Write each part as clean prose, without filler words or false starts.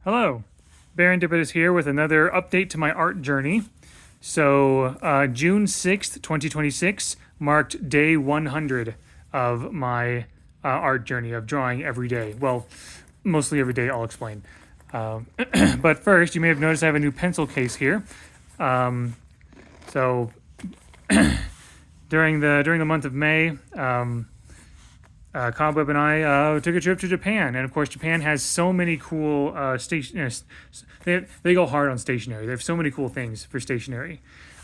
Hello, Barendipitous here with another update to my art journey. So, June 6th, 2026 marked day 100 of my art journey of drawing every day. Well, mostly every day, I'll explain. But first, you may have noticed I have a new pencil case here. So, during the month of May, Cobweb and I took a trip to Japan, and of course, Japan has so many cool station. They go hard on stationery. They have so many cool things for stationery.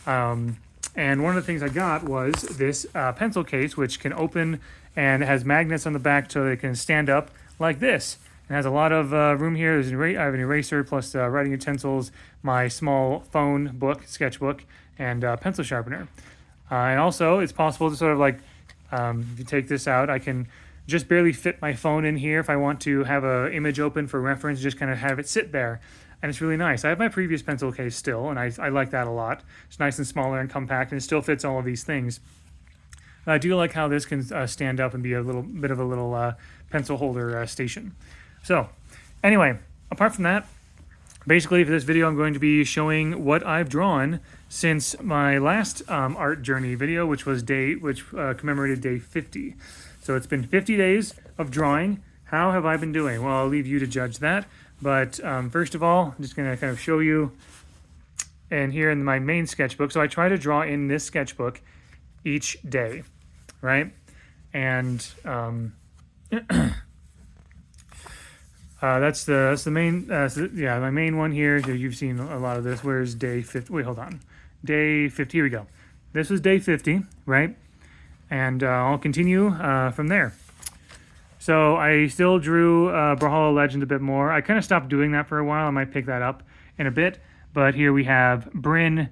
And one of the things I got was this pencil case, which can open and has magnets on the back so they can stand up like this. It has a lot of room here. I have an eraser plus writing utensils, my small phone book, sketchbook, and pencil sharpener. And also, it's possible to sort of like, if you take this out, I can just barely fit my phone in here if I want to have an image open for reference, just kind of have it sit there. And it's really nice. I have my previous pencil case still, and I like that a lot. It's nice and smaller and compact, and it still fits all of these things. But I do like how this can stand up and be a little bit of a little pencil holder station. So, anyway, apart from that, basically for this video I'm going to be showing what I've drawn since my last art journey video, which commemorated day 50. So it's been 50 days of drawing. How have I been doing? Well, I'll leave you to judge that. But first of all, I'm just going to kind of show you, and here in my main sketchbook. So I try to draw in this sketchbook each day, right? And that's the main, my main one here. You've seen a lot of this. Where's day 50? Wait, hold on. Day 50, here we go. This was day 50, right? And I'll continue from there. So I still drew Brawlhalla Legend a bit more. I kind of stopped doing that for a while. I might pick that up in a bit. But here we have Brynn,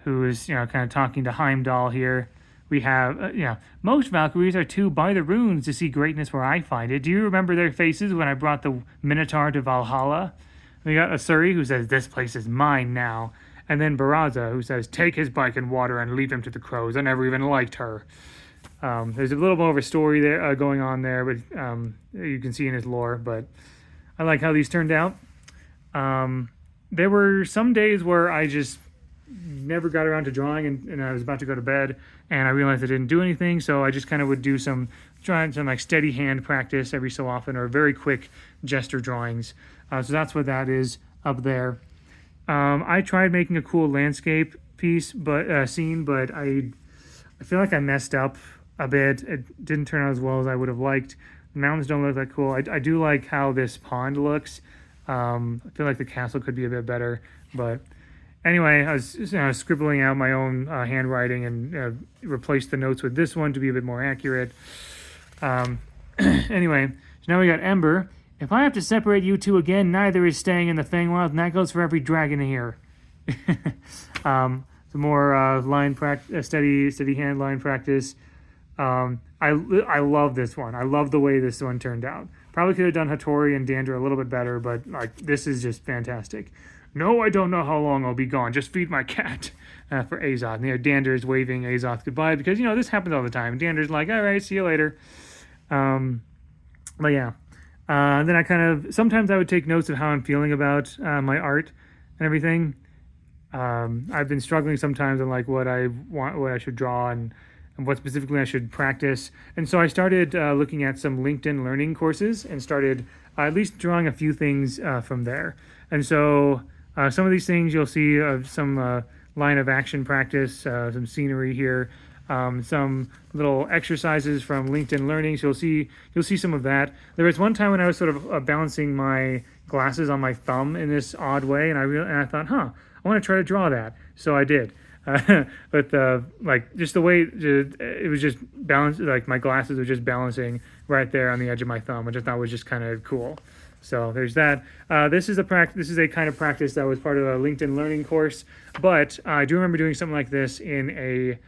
who is, kind of talking to Heimdall here. We have, most Valkyries are too by the runes to see greatness where I find it. Do you remember their faces when I brought the Minotaur to Valhalla? We got Asuri, who says, this place is mine now. And then Baraza, who says, take his bike and water and leave him to the crows. I never even liked her. There's a little more of a story there going on there, but you can see in his lore. But I like how these turned out. There were some days where I just never got around to drawing, and I was about to go to bed, and I realized I didn't do anything, so I just kind of would do some like steady hand practice every so often, or very quick gesture drawings. So that's what that is up there. I tried making a cool landscape piece, scene, but I feel like I messed up a bit. It didn't turn out as well as I would have liked. The mountains don't look that cool. I do like how this pond looks. I feel like the castle could be a bit better, but anyway, I was scribbling out my own handwriting and replaced the notes with this one to be a bit more accurate. Anyway, so now we got Ember. If I have to separate you two again, neither is staying in the Feywild, and that goes for every dragon here. Some more steady hand line practice. I love this one. I love the way this one turned out. Probably could have done Hattori and Dandra a little bit better, but like this is just fantastic. No, I don't know how long I'll be gone. Just feed my cat for Azoth. And Dandra's waving Azoth goodbye because, this happens all the time. Dandra's like, all right, see you later. But yeah. Then I sometimes I would take notes of how I'm feeling about my art and everything. I've been struggling sometimes on like what I should draw and what specifically I should practice. And so I started looking at some LinkedIn learning courses and started at least drawing a few things from there. And so some of these things you'll see some line of action practice, some scenery here, some little exercises from LinkedIn Learning. So you'll see some of that. There was one time when I was sort of balancing my glasses on my thumb in this odd way, and I thought, I want to try to draw that. So I did. But just the way it was just balanced, like my glasses were just balancing right there on the edge of my thumb, which I thought was just kind of cool. So there's that. This is a kind of practice that was part of a LinkedIn Learning course, but I do remember doing something like this in a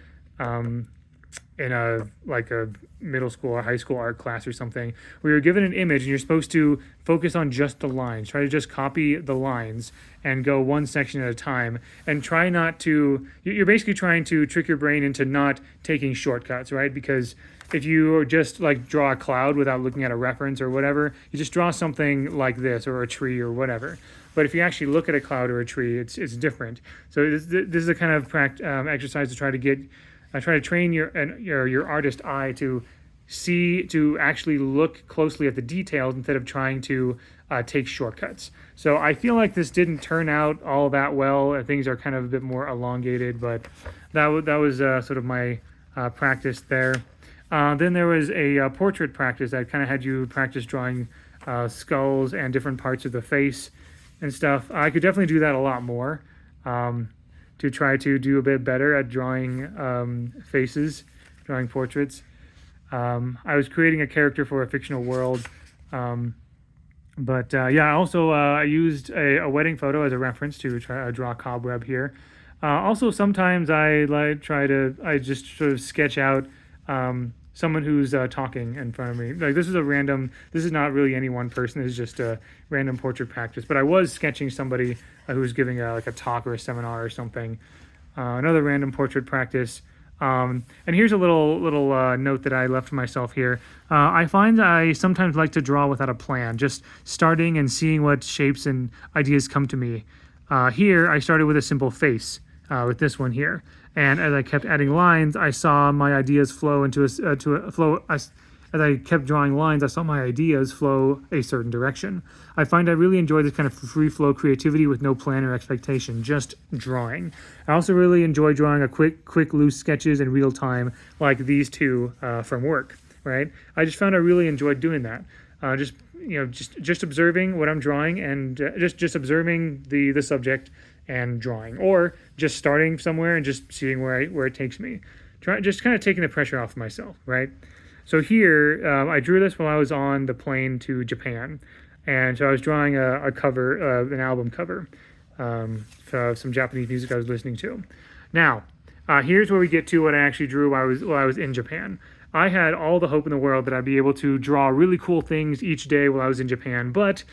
middle school or high school art class or something, where you're given an image and you're supposed to focus on just the lines. Try to just copy the lines and go one section at a time, and try not to. You're basically trying to trick your brain into not taking shortcuts, right? Because if you just like draw a cloud without looking at a reference or whatever, you just draw something like this or a tree or whatever. But if you actually look at a cloud or a tree, it's different. So this is a kind of exercise to try to get, try to train your artist eye to actually look closely at the details instead of trying to take shortcuts. So I feel like this didn't turn out all that well. Things are kind of a bit more elongated, but that was sort of my practice there. Then there was a portrait practice that kind of had you practice drawing skulls and different parts of the face and stuff. I could definitely do that a lot more to try to do a bit better at drawing faces, drawing portraits. I was creating a character for a fictional world. Yeah, also I used a wedding photo as a reference to try to draw a cobweb here. Also, sometimes I just sort of sketch out someone who's talking in front of me. Like this is not really any one person. This is just a random portrait practice. But I was sketching somebody who was giving like a talk or a seminar or something. Another random portrait practice. And here's a little note that I left for myself here. I find I sometimes like to draw without a plan, just starting and seeing what shapes and ideas come to me. Here, I started with a simple face, with this one here. And as I kept adding lines, I saw my ideas flow as I kept drawing lines, I saw my ideas flow a certain direction. I find I really enjoy this kind of free flow creativity with no plan or expectation, just drawing. I also really enjoy drawing a quick loose sketches in real time, like these two from work, right? I just found I really enjoyed doing that. Just observing what I'm drawing and just observing the subject and drawing, or just starting somewhere and just seeing where it takes me. Just kind of taking the pressure off myself, right? So here, I drew this while I was on the plane to Japan. And so I was drawing a cover, an album cover, for some Japanese music I was listening to. Now, here's where we get to what I actually drew while I was in Japan. I had all the hope in the world that I'd be able to draw really cool things each day while I was in Japan, but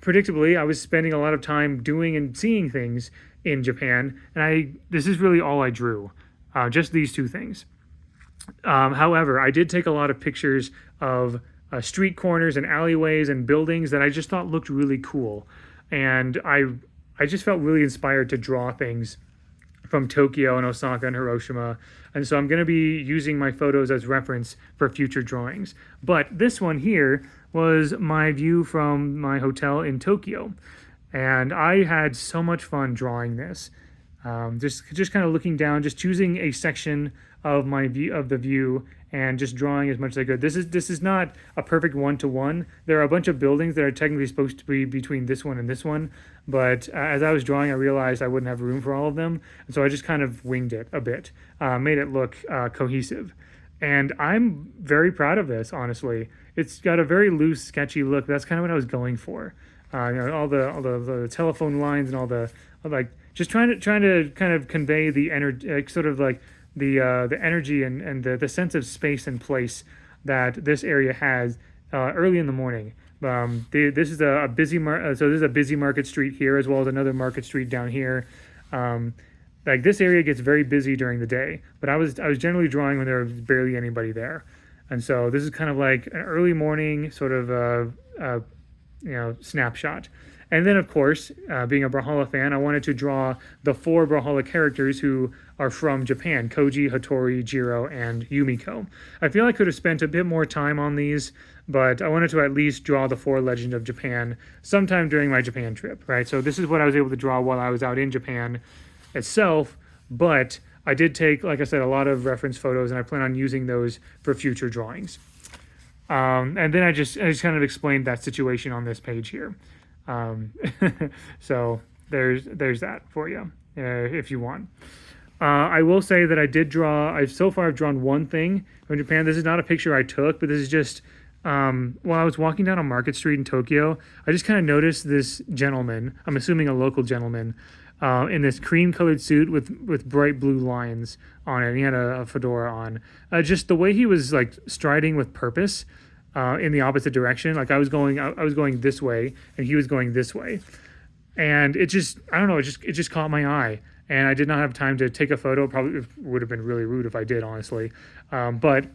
predictably, I was spending a lot of time doing and seeing things in Japan, and this is really all I drew, just these two things. However, I did take a lot of pictures of street corners and alleyways and buildings that I just thought looked really cool. And I just felt really inspired to draw things from Tokyo and Osaka and Hiroshima. And so I'm going to be using my photos as reference for future drawings. But this one here was my view from my hotel in Tokyo. And I had so much fun drawing this. Just kind of looking down, just choosing a section of my view of the view and just drawing as much as I could. This is not a perfect one-to-one. There are a bunch of buildings that are technically supposed to be between this one and this one, but as I was drawing, I realized I wouldn't have room for all of them, and so I just kind of winged it a bit, made it look cohesive. And I'm very proud of this, honestly. It's got a very loose, sketchy look. That's kind of what I was going for. All the telephone lines and all the just trying to kind of convey the energy, sort of like the energy and the sense of space and place that this area has early in the morning. This is a busy so this is a busy market street here, as well as another market street down here. This area gets very busy during the day, but I was generally drawing when there was barely anybody there, and so this is kind of like an early morning sort of snapshot. And then, of course, being a Brawlhalla fan, I wanted to draw the 4 Brawlhalla characters who are from Japan: Koji, Hattori, Jiro, and Yumiko. I feel I could have spent a bit more time on these, but I wanted to at least draw the 4 Legend of Japan sometime during my Japan trip, right? So this is what I was able to draw while I was out in Japan itself, but I did take, like I said, a lot of reference photos, and I plan on using those for future drawings. And then I just kind of explained that situation on this page here. So there's that for you, if you want. I will say that I did draw, I've drawn one thing from Japan. This is not a picture I took, but this is just, while I was walking down a market street in Tokyo, I just kind of noticed this gentleman, I'm assuming a local gentleman, in this cream-colored suit with bright blue lines on it. And he had a fedora on. Just the way he was like striding with purpose, in the opposite direction. Like I was going this way, and he was going this way, and it just, I don't know, it just caught my eye, and I did not have time to take a photo. Probably would have been really rude if I did, honestly. But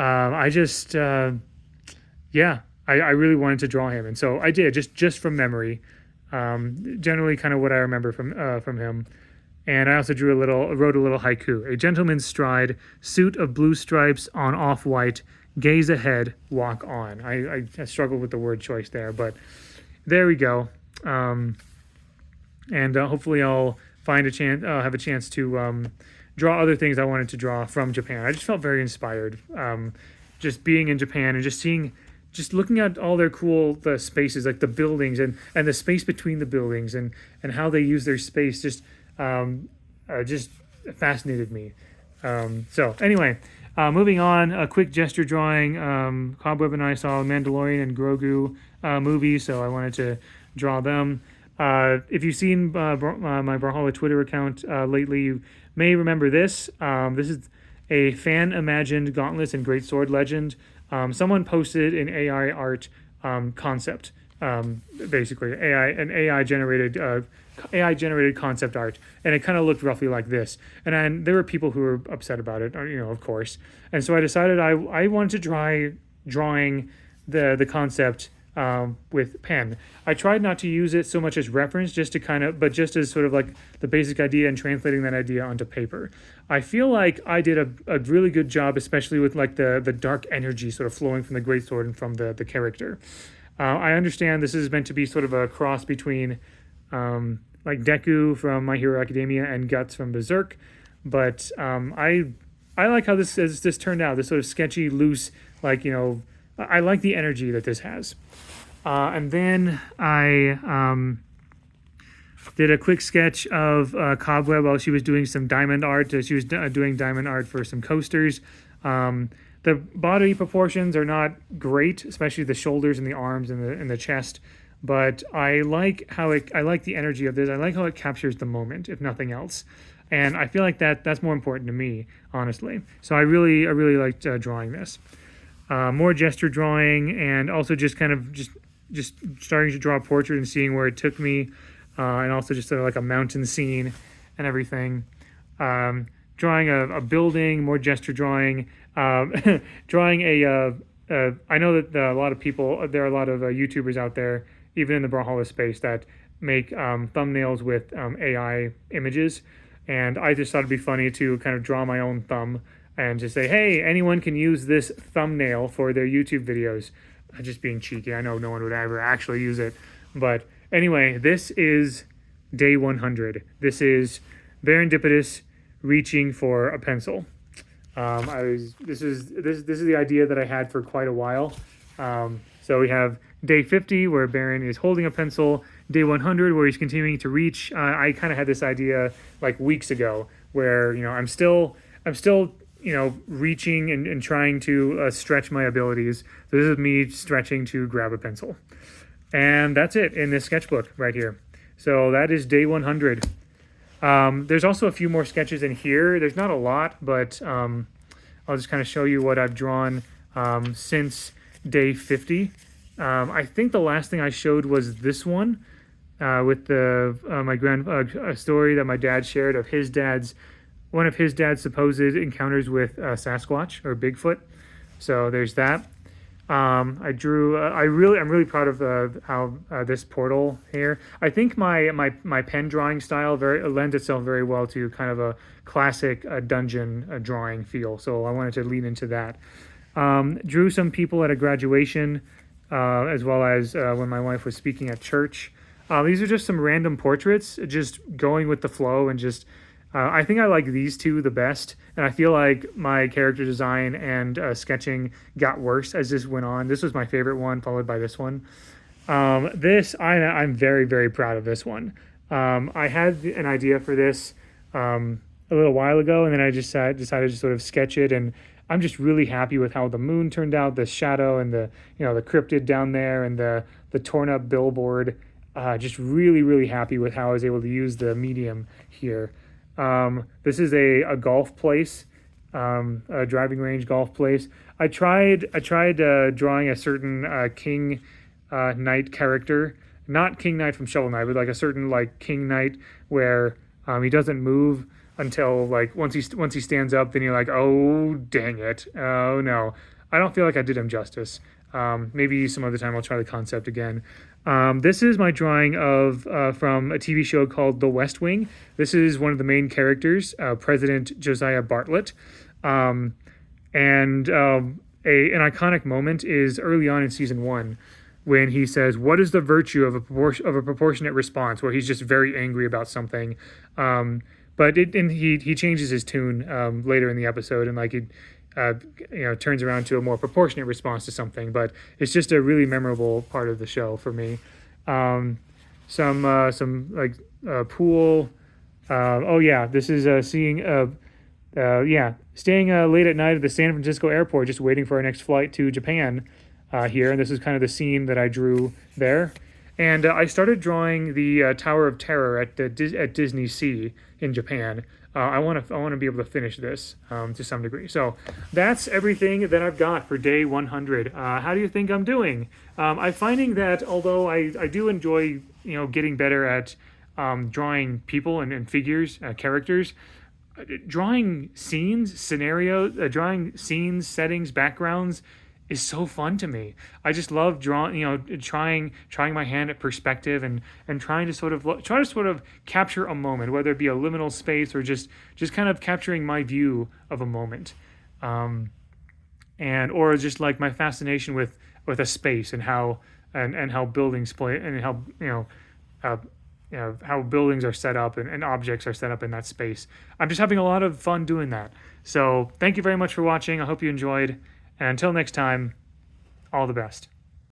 I just yeah, I really wanted to draw him, and so I did just from memory. Generally, kind of what I remember from him. And I also wrote a little haiku. A gentleman's stride, suit of blue stripes on off-white, gaze ahead, walk on. I struggled with the word choice there, but there we go. And hopefully I'll have a chance to draw other things I wanted to draw from Japan. I just felt very inspired, just being in Japan and just looking at all their the spaces, like the buildings and the space between the buildings and how they use their space just fascinated me. So anyway, moving on, a quick gesture drawing. Cobweb and I saw Mandalorian and Grogu movies, so I wanted to draw them. If you've seen my Brawlhalla Twitter account lately, you may remember this. This is a fan-imagined Gauntlets and Greatsword legend. Someone posted an AI art concept, basically an AI generated concept art, and it kind of looked roughly like this. And then there were people who were upset about it, of course. And so I decided I wanted to try drawing the concept with pen. I tried not to use it so much as reference, just just as sort of like the basic idea and translating that idea onto paper. I feel like I did a really good job, especially with like the dark energy sort of flowing from the greatsword and from the character. I understand this is meant to be sort of a cross between like Deku from My Hero Academia and Guts from Berserk, but I like how this turned out. This sort of sketchy, loose, I like the energy that this has. And then I did a quick sketch of Cobweb while she was doing some diamond art. She was doing diamond art for some coasters. The body proportions are not great, especially the shoulders and the arms and the chest. But I like I like the energy of this. I like how it captures the moment, if nothing else. And I feel like that's more important to me, honestly. So I really liked drawing this. More gesture drawing, and also just kind of just starting to draw a portrait and seeing where it took me, and also just sort of like a mountain scene and everything. Drawing a building, more gesture drawing. Drawing I know that there are a lot of YouTubers out there, even in the Brawlhalla space, that make thumbnails with AI images, and I just thought it'd be funny to kind of draw my own thumb and just say, hey, anyone can use this thumbnail for their YouTube videos. Just being cheeky. I know no one would ever actually use it. But anyway, this is day 100. This is Verendipitous reaching for a pencil. This is the idea that I had for quite a while. So we have day 50 where Baron is holding a pencil, day 100 where he's continuing to reach. I kind of had this idea like weeks ago where I'm still reaching and trying to stretch my abilities. So this is me stretching to grab a pencil. And that's it in this sketchbook right here. So that is day 100. There's also a few more sketches in here. There's not a lot, but I'll just kind of show you what I've drawn since day 50. I think the last thing I showed was this one with a story that my dad shared of one of his dad's supposed encounters with Sasquatch or Bigfoot. So there's that. I'm really proud of how this portal here. I think my pen drawing style lends itself very well to kind of a classic dungeon drawing feel. So I wanted to lean into that. Drew some people at a graduation, as well as when my wife was speaking at church. These are just some random portraits, just going with the flow and just. I think I like these two the best, and I feel like my character design and sketching got worse as this went on. This was my favorite one, followed by this one. I'm very, very proud of this one. I had an idea for this a little while ago, and then I just decided to sort of sketch it, and I'm just really happy with how the moon turned out, the shadow and the cryptid down there and the torn up billboard. Just really, really happy with how I was able to use the medium here. This is a golf place, a driving range golf place. I tried drawing a certain King Knight character, not King Knight from Shovel Knight, but like a certain like King Knight where he doesn't move until like once he stands up, then you're like, oh dang it, oh no. I don't feel like I did him justice. Maybe some other time I'll try the concept again. This is my drawing of from a TV show called The West Wing. This is one of the main characters, President Josiah Bartlet. And an iconic moment is early on in season 1 when he says, "What is the virtue of a proportionate response?" Where he's just very angry about something. And he changes his tune later in the episode, and like it turns around to a more proportionate response to something. But it's just a really memorable part of the show for me. Some like pool. Oh yeah, this is staying late at night at the San Francisco airport, just waiting for our next flight to Japan here. And this is kind of the scene that I drew there. And I started drawing the Tower of Terror at Disney Sea in Japan. I want to be able to finish this to some degree. So that's everything that I've got for day 100. How do you think I'm doing? I'm finding that although I do enjoy getting better at drawing people and figures, characters, drawing scenes, drawing scenes, settings, backgrounds is so fun to me. I just love drawing, trying my hand at perspective and trying to sort of capture a moment, whether it be a liminal space or just kind of capturing my view of a moment, or just like my fascination with a space and how buildings play and how buildings are set up and objects are set up in that space. I'm just having a lot of fun doing that. So thank you very much for watching. I hope you enjoyed. And until next time, all the best.